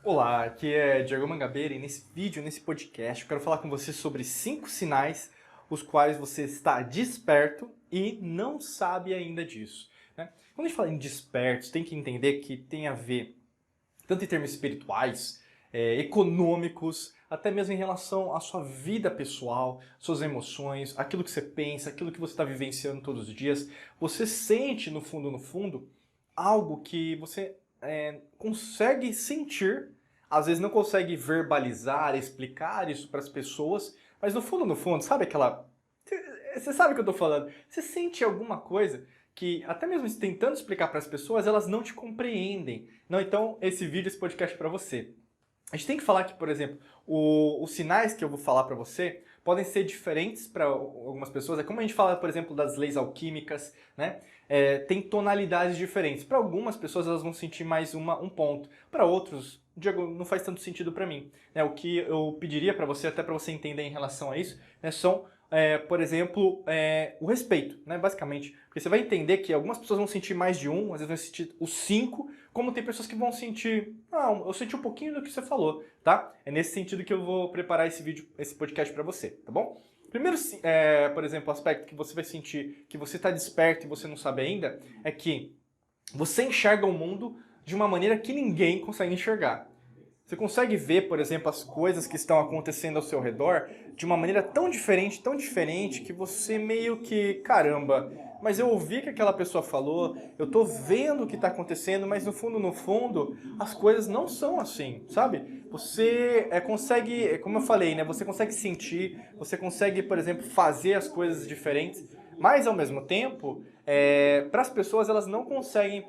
Olá, aqui é Diego Mangabeira e nesse podcast, eu quero falar com você sobre 5 sinais os quais você está desperto e não sabe ainda disso, né? Quando a gente fala em desperto, tem que entender que tem a ver tanto em termos espirituais, econômicos, até mesmo em relação à sua vida pessoal, suas emoções, aquilo que você pensa, aquilo que você está vivenciando todos os dias. Você sente no fundo, algo que você consegue sentir, às vezes não consegue verbalizar, explicar isso para as pessoas, mas no fundo, sabe aquela... Você sabe o que eu estou falando? Você sente alguma coisa que, até mesmo tentando explicar para as pessoas, elas não te compreendem. Não, então, esse vídeo, esse podcast é para você. A gente tem que falar que, por exemplo, os sinais que eu vou falar para você podem ser diferentes para algumas pessoas. É como a gente fala, por exemplo, das leis alquímicas, né? Tem tonalidades diferentes. Para algumas pessoas, elas vão sentir mais um ponto. Para outros, Diego, não faz tanto sentido para mim. Né? O que eu pediria para você, até para você entender em relação a isso, né, são por exemplo, o respeito, né, basicamente. Porque você vai entender que algumas pessoas vão sentir mais de um, às vezes vão sentir os 5, como tem pessoas que vão sentir, eu senti um pouquinho do que você falou, tá? É nesse sentido que eu vou preparar esse vídeo, esse podcast para você, tá bom? Primeiro, por exemplo, o aspecto que você vai sentir que você está desperto e você não sabe ainda, é que você enxerga o mundo de uma maneira que ninguém consegue enxergar. Você consegue ver, por exemplo, as coisas que estão acontecendo ao seu redor de uma maneira tão diferente, que você meio que, caramba, mas eu ouvi que aquela pessoa falou, eu tô vendo o que está acontecendo, mas no fundo, as coisas não são assim, sabe? Você consegue, como eu falei, né? Você consegue sentir, você consegue, por exemplo, fazer as coisas diferentes, mas ao mesmo tempo, para as pessoas elas não conseguem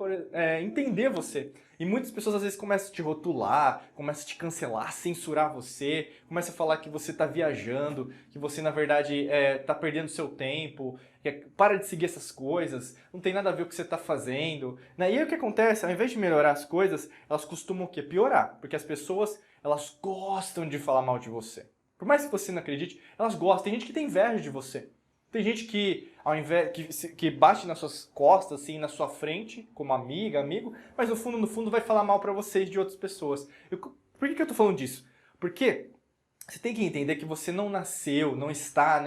entender você. E muitas pessoas às vezes começam a te rotular, começam a te cancelar, censurar você, começam a falar que você está viajando, que você na verdade está perdendo seu tempo, que para de seguir essas coisas, não tem nada a ver com o que você está fazendo. Né? E aí o que acontece? Ao invés de melhorar as coisas, elas costumam o quê? Piorar, porque as pessoas elas gostam de falar mal de você. Por mais que você não acredite, elas gostam. Tem gente que tem inveja de você. Tem gente que, ao invés que bate nas suas costas, assim, na sua frente, como amiga, amigo, mas no fundo vai falar mal pra vocês de outras pessoas. Por que eu tô falando disso? Porque você tem que entender que você não nasceu, não está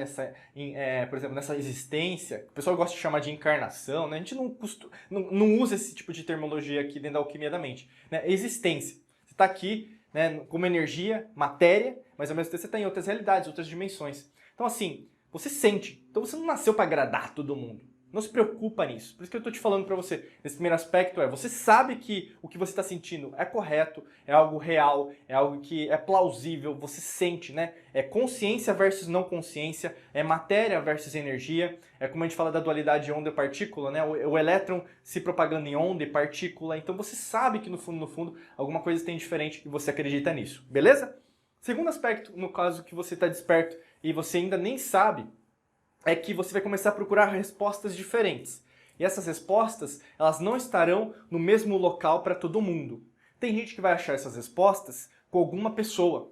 por exemplo, nessa existência. O pessoal gosta de chamar de encarnação, né? A gente não usa esse tipo de terminologia aqui dentro da alquimia da mente. Né? Existência. Você está aqui, né, como energia, matéria, mas ao mesmo tempo você está em outras realidades, outras dimensões. Então, assim, você sente. Então você não nasceu para agradar todo mundo. Não se preocupa nisso. Por isso que eu estou te falando para você. Nesse primeiro aspecto você sabe que o que você está sentindo é correto, é algo real, é algo que é plausível, você sente, né? É consciência versus não consciência, é matéria versus energia. É como a gente fala da dualidade onda-partícula, né? O elétron se propagando em onda e partícula. Então você sabe que no fundo, alguma coisa tem diferente e você acredita nisso. Beleza? Segundo aspecto, no caso que você está desperto e você ainda nem sabe, é que você vai começar a procurar respostas diferentes. E essas respostas, elas não estarão no mesmo local para todo mundo. Tem gente que vai achar essas respostas com alguma pessoa.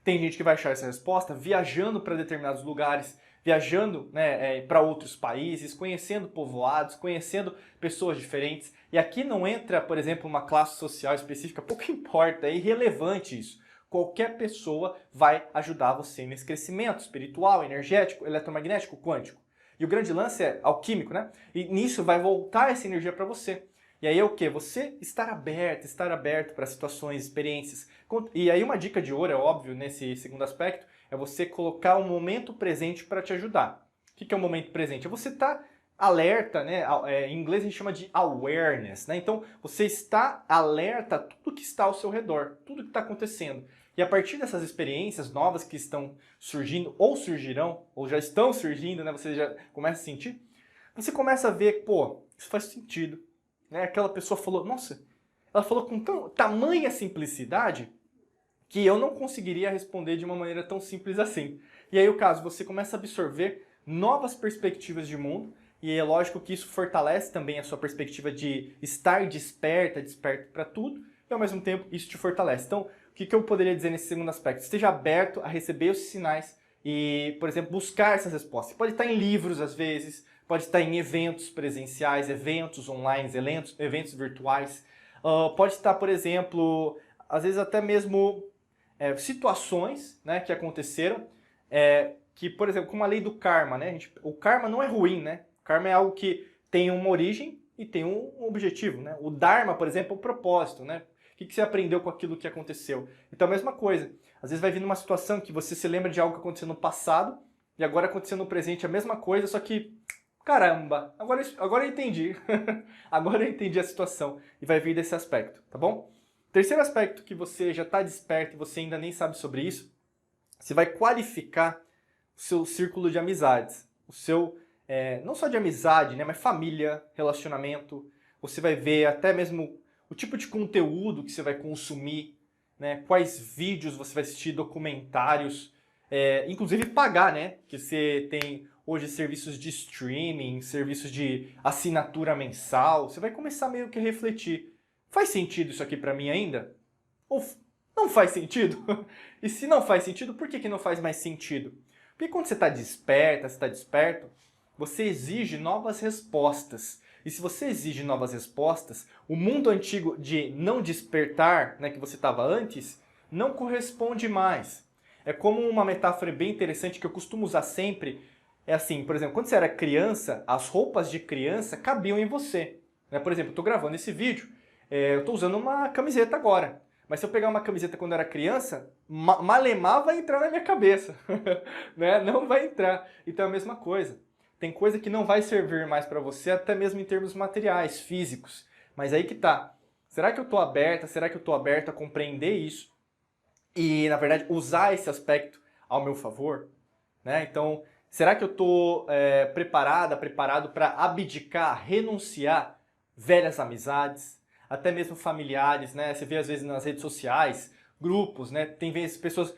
Tem gente que vai achar essa resposta viajando para determinados lugares, viajando, né, para outros países, conhecendo povoados, conhecendo pessoas diferentes. E aqui não entra, por exemplo, uma classe social específica, pouco importa, é irrelevante isso. Qualquer pessoa vai ajudar você nesse crescimento espiritual, energético, eletromagnético, quântico. E o grande lance é alquímico, né? E nisso vai voltar essa energia para você. E aí é o quê? Você estar aberto para situações, experiências. E aí uma dica de ouro, é óbvio, nesse segundo aspecto, é você colocar um momento presente para te ajudar. O que é o momento presente? É você estar alerta, né? Em inglês a gente chama de awareness, né? Então você está alerta a tudo que está ao seu redor, tudo que está acontecendo. E a partir dessas experiências novas que estão surgindo, ou surgirão, ou já estão surgindo, né? Você já começa a sentir, você começa a ver, pô, isso faz sentido. Né? Aquela pessoa falou, nossa, ela falou com tamanha simplicidade que eu não conseguiria responder de uma maneira tão simples assim. E aí o caso, você começa a absorver novas perspectivas de mundo, e é lógico que isso fortalece também a sua perspectiva de estar desperto para tudo, e ao mesmo tempo isso te fortalece. Então, o que eu poderia dizer nesse segundo aspecto? Esteja aberto a receber os sinais e, por exemplo, buscar essas respostas. Pode estar em livros, às vezes, pode estar em eventos presenciais, eventos online, eventos virtuais. Pode estar, por exemplo, às vezes até mesmo situações, né, que aconteceram, que, por exemplo, como a lei do karma, né? O karma não é ruim, né? O karma é algo que tem uma origem e tem um objetivo, né? O dharma, por exemplo, é um propósito, né? O que você aprendeu com aquilo que aconteceu? Então, a mesma coisa. Às vezes vai vir numa situação que você se lembra de algo que aconteceu no passado e agora aconteceu no presente a mesma coisa, só que, caramba, agora eu entendi. Agora eu entendi a situação e vai vir desse aspecto, tá bom? Terceiro aspecto que você já está desperto e você ainda nem sabe sobre isso, você vai qualificar o seu círculo de amizades, o seu, não só de amizade, né, mas família, relacionamento. Você vai ver até mesmo o tipo de conteúdo que você vai consumir, né, quais vídeos você vai assistir, documentários, inclusive pagar, né, que você tem hoje serviços de streaming, serviços de assinatura mensal. Você vai começar meio que a refletir, faz sentido isso aqui para mim ainda? Ou não faz sentido? E se não faz sentido, por que não faz mais sentido? Porque quando você está desperta, você está desperto, você exige novas respostas. E se você exige novas respostas, o mundo antigo de não despertar, né, que você estava antes, não corresponde mais. É como uma metáfora bem interessante que eu costumo usar sempre. É assim, por exemplo, quando você era criança, as roupas de criança cabiam em você. Né? Por exemplo, eu estou gravando esse vídeo, eu estou usando uma camiseta agora. Mas se eu pegar uma camiseta quando eu era criança, malemar vai entrar na minha cabeça. Né? Não vai entrar. Então é a mesma coisa. Tem coisa que não vai servir mais para você, até mesmo em termos materiais, físicos. Mas aí que tá. Será que eu estou aberta? Será que eu estou aberto a compreender isso? E, na verdade, usar esse aspecto ao meu favor? Né? Então, será que eu estou preparado para abdicar, renunciar velhas amizades? Até mesmo familiares, né? Você vê às vezes nas redes sociais, grupos, né? Tem vezes pessoas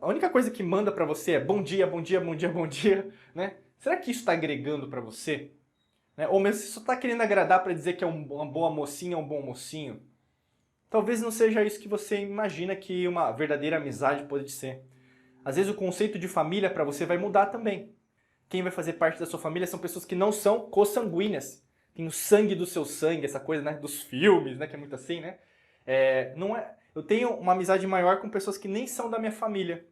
a única coisa que manda para você é bom dia, bom dia, bom dia, bom dia, né? Será que isso está agregando para você? Né? Ou mesmo você só está querendo agradar para dizer que é uma boa mocinha, um bom mocinho? Talvez não seja isso que você imagina que uma verdadeira amizade pode ser. Às vezes o conceito de família para você vai mudar também. Quem vai fazer parte da sua família são pessoas que não são consanguíneas. Tem o sangue do seu sangue, essa coisa, né, dos filmes, né, que é muito assim, né? Eu tenho uma amizade maior com pessoas que nem são da minha família.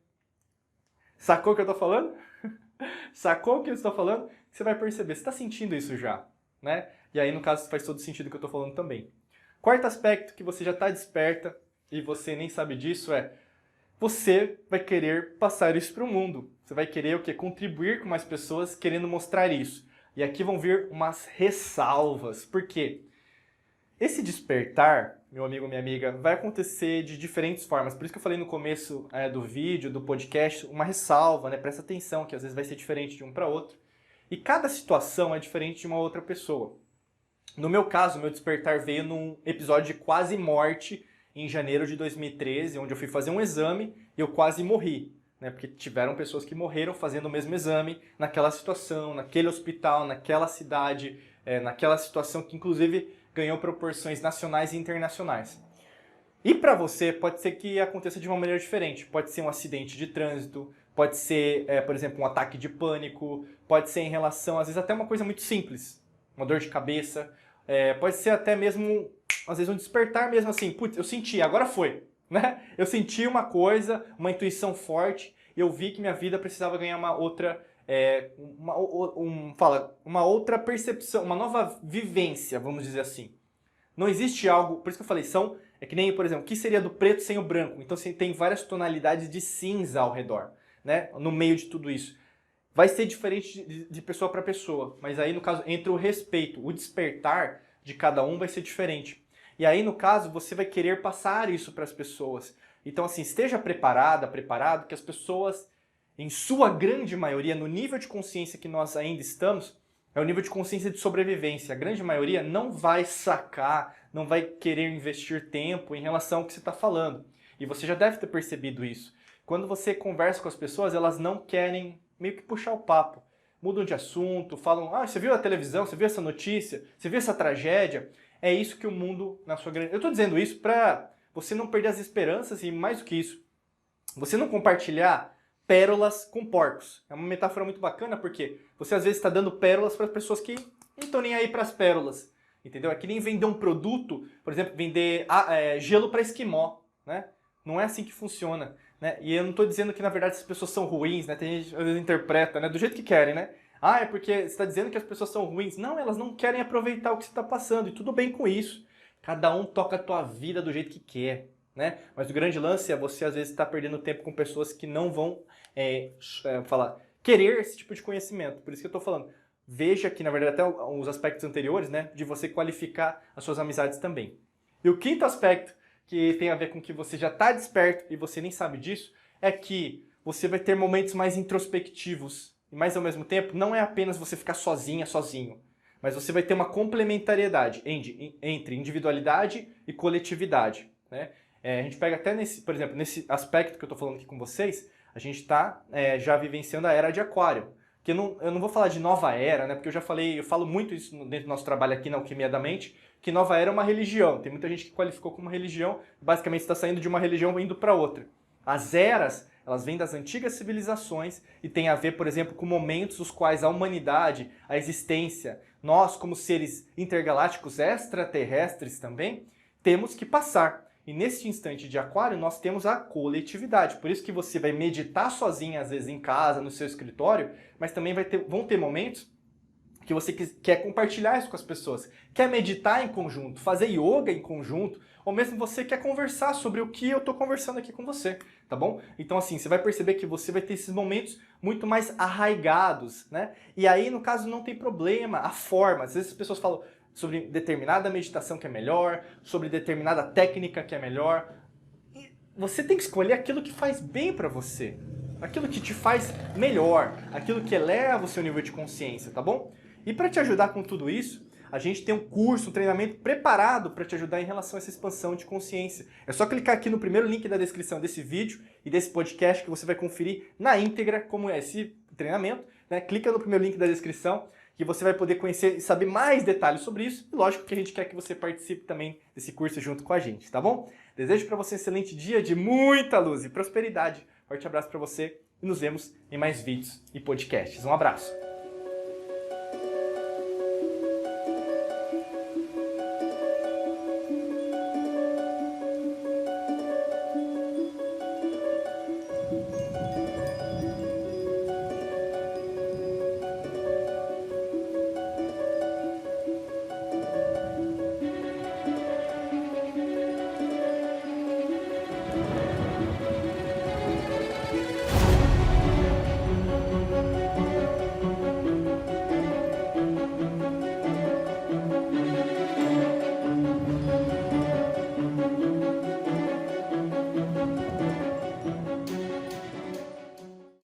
Sacou o que eu tô falando? Sacou o que eu estou falando? Você vai perceber, você está sentindo isso já, né? E aí, no caso, faz todo sentido o que eu estou falando também. Quarto aspecto que você já está desperta e você nem sabe disso você vai querer passar isso para o mundo. Você vai querer o quê? Contribuir com mais pessoas querendo mostrar isso. E aqui vão vir umas ressalvas. Por quê? Esse despertar, meu amigo, minha amiga, vai acontecer de diferentes formas. Por isso que eu falei no começo do vídeo, do podcast, uma ressalva, né? Presta atenção, que às vezes vai ser diferente de um para outro. E cada situação é diferente de uma outra pessoa. No meu caso, meu despertar veio num episódio de quase morte em janeiro de 2013, onde eu fui fazer um exame e eu quase morri. Né, porque tiveram pessoas que morreram fazendo o mesmo exame naquela situação, naquele hospital, naquela cidade, naquela situação que inclusive ganhou proporções nacionais e internacionais. E para você pode ser que aconteça de uma maneira diferente. Pode ser um acidente de trânsito, pode ser, por exemplo, um ataque de pânico, pode ser em relação, às vezes até uma coisa muito simples, uma dor de cabeça, pode ser até mesmo, às vezes um despertar mesmo assim, putz, eu senti, agora foi. Né? Eu senti uma coisa, uma intuição forte, e eu vi que minha vida precisava ganhar uma outra, uma outra percepção, uma nova vivência, vamos dizer assim. Não existe algo, por isso que eu falei, é que nem, por exemplo, o que seria do preto sem o branco? Então você tem várias tonalidades de cinza ao redor, né? No meio de tudo isso. Vai ser diferente de pessoa para pessoa, mas aí no caso, entre o respeito, o despertar de cada um vai ser diferente. E aí, no caso, você vai querer passar isso para as pessoas. Então, assim, esteja preparado, que as pessoas, em sua grande maioria, no nível de consciência que nós ainda estamos, é o nível de consciência de sobrevivência. A grande maioria não vai sacar, não vai querer investir tempo em relação ao que você está falando. E você já deve ter percebido isso. Quando você conversa com as pessoas, elas não querem meio que puxar o papo. Mudam de assunto, falam, você viu a televisão, você viu essa notícia, você viu essa tragédia? É isso que o mundo, na sua grande... Eu estou dizendo isso para você não perder as esperanças e, mais do que isso, você não compartilhar pérolas com porcos. É uma metáfora muito bacana porque você às vezes está dando pérolas para pessoas que não estão nem aí para as pérolas. Entendeu? É que nem vender um produto, por exemplo, vender gelo para esquimó. né? Não é assim que funciona, né? E eu não estou dizendo que, na verdade, as pessoas são ruins, né? Tem gente que às vezes interpreta, né? Do jeito que querem, né? Ah, é porque você está dizendo que as pessoas são ruins. Não, elas não querem aproveitar o que você está passando. E tudo bem com isso. Cada um toca a tua vida do jeito que quer, né? Mas o grande lance é você, às vezes, estar perdendo tempo com pessoas que não vão querer esse tipo de conhecimento. Por isso que eu estou falando. Veja que, na verdade, até os aspectos anteriores, né? De você qualificar as suas amizades também. E o quinto aspecto, que tem a ver com que você já está desperto e você nem sabe disso, é que você vai ter momentos mais introspectivos. E mais ao mesmo tempo, não é apenas você ficar sozinha, sozinho. Mas você vai ter uma complementariedade entre individualidade e coletividade, né? A gente pega até por exemplo, nesse aspecto que eu estou falando aqui com vocês, a gente está já vivenciando a era de Aquário. Que eu não vou falar de nova era, né? Porque eu falo muito isso dentro do nosso trabalho aqui na Alquimia da Mente, que nova era é uma religião. Tem muita gente que qualificou como religião, basicamente está saindo de uma religião e indo para outra. As eras, elas vêm das antigas civilizações e tem a ver, por exemplo, com momentos os quais a humanidade, a existência, nós como seres intergalácticos extraterrestres também, temos que passar. E nesse instante de Aquário, nós temos a coletividade. Por isso que você vai meditar sozinho, às vezes em casa, no seu escritório, mas também vão ter momentos que você quer compartilhar isso com as pessoas. Quer meditar em conjunto, fazer yoga em conjunto, ou mesmo você quer conversar sobre o que eu estou conversando aqui com você, tá bom? Então assim, você vai perceber que você vai ter esses momentos muito mais arraigados, né? E aí, no caso, não tem problema a forma. Às vezes as pessoas falam sobre determinada meditação que é melhor, sobre determinada técnica que é melhor. E você tem que escolher aquilo que faz bem para você, aquilo que te faz melhor, aquilo que eleva o seu nível de consciência, tá bom? E para te ajudar com tudo isso, a gente tem um curso, um treinamento preparado para te ajudar em relação a essa expansão de consciência. É só clicar aqui no primeiro link da descrição desse vídeo e desse podcast que você vai conferir na íntegra como é esse treinamento, né? Clica no primeiro link da descrição que você vai poder conhecer e saber mais detalhes sobre isso. E lógico que a gente quer que você participe também desse curso junto com a gente, tá bom? Desejo para você um excelente dia de muita luz e prosperidade. Forte abraço para você e nos vemos em mais vídeos e podcasts. Um abraço!